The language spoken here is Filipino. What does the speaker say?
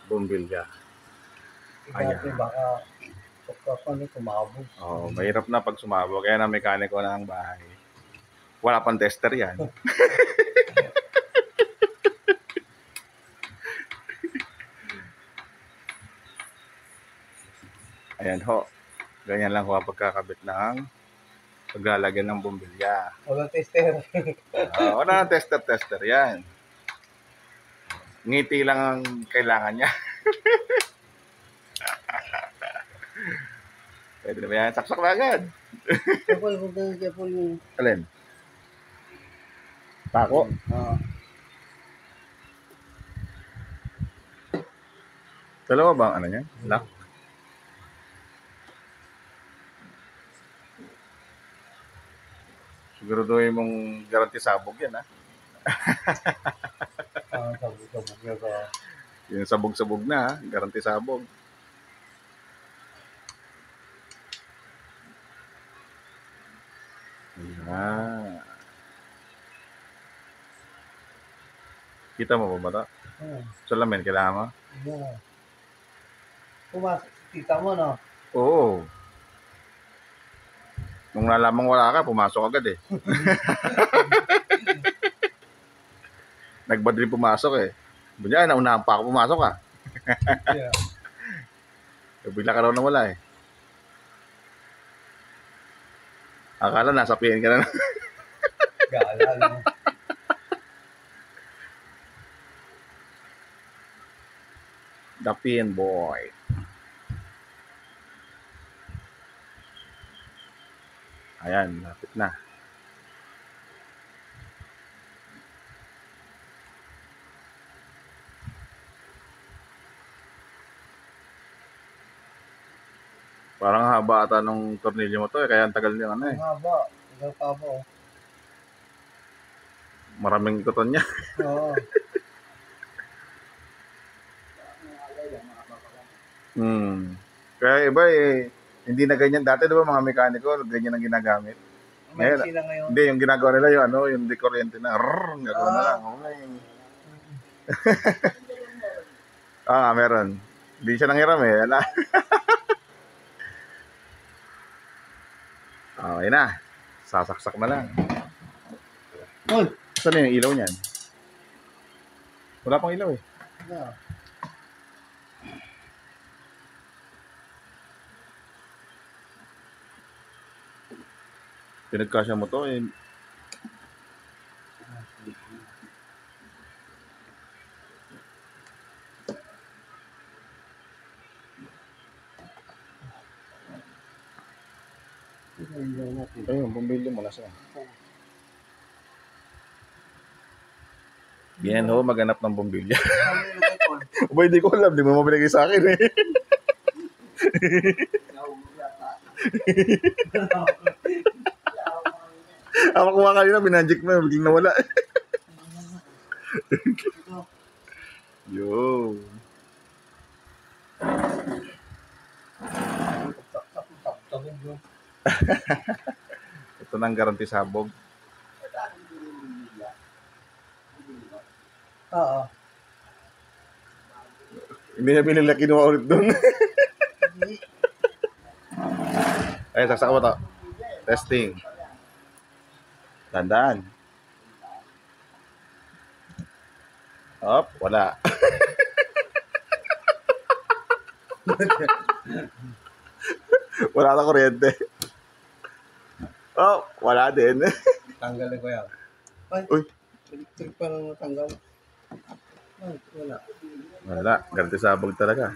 bumbilya. Dati baka pagkakano tumabog. Oo, mahirap na pag sumabog. Kaya na mekaniko na ang bahay. Wala pang tester yan. Ayan ho. Ganyan lang ho ang pagkakabit ng paglalagyan ng bumbilya. Walang tester. Wala nang tester yan. Ngiti lang ang kailangan niya. Pwede na ba yan? Saksak na agad. Kapal, huwag na kapal yung... Alin? Pako? Dalawa ba ang ano niya? Lock? Siguraduhin mong garanti sabog yan, ha? Sabog-sabog na ba? Yung sabog-sabog na, ha? Garanti sabog. Ayan. Kita mo ba ba ito? Salamin, kailangan mo? Yeah. Pumasok, kita mo, no? Oo. Nung nalamang wala ka, pumasok agad eh. Nagbad rin pumasok eh. Bunya, naunahan pa ako pumasok ka. Yeah. Bigla ka raw nawala eh. Akala nasa PN ka na. Gala, no? The PN boy. Ayan, lapit na. Parang haba ata nung tornilyo mo to eh, kaya ang tagal niya ano eh. Ang haba. Ang haba, oh. Maraming ikutan niya. Oo. Kaya iba eh, hindi na ganyan. Dati diba mga mekaniko, ganyan ang ginagamit. Ngayon, sila ngayon. Hindi, yung ginagawa nila yung ano, yung dekoryente na rrrr, gano'n na lang. Okay. Meron. Hindi siya nanghiram eh. Wala. Okay na. Sasaksak na lang. Uy! Saan yung ilaw niyan? Wala pang ilaw eh. Yeah. Pinagkasya mo to eh. Ayun, bumili mo na siya. Yan ho, maghanap ng bumbilya. Uba, hindi ko alam. Di mo mabinigay sa akin eh. Ako kuha kanina, binanjik mo. Biglang nawala. Yo. Ito na ang garanti sabog. Oo. Hindi na pinila kinuha ulit doon. Ay, saksak mo to. Testing. Tandaan. Op, wala. Wala na kuryente. Oh, wala din. Tanggalin ko yan. Ay, Uy. electric pa lang natanggal. Ay, wala. Wala, garanti sabog talaga.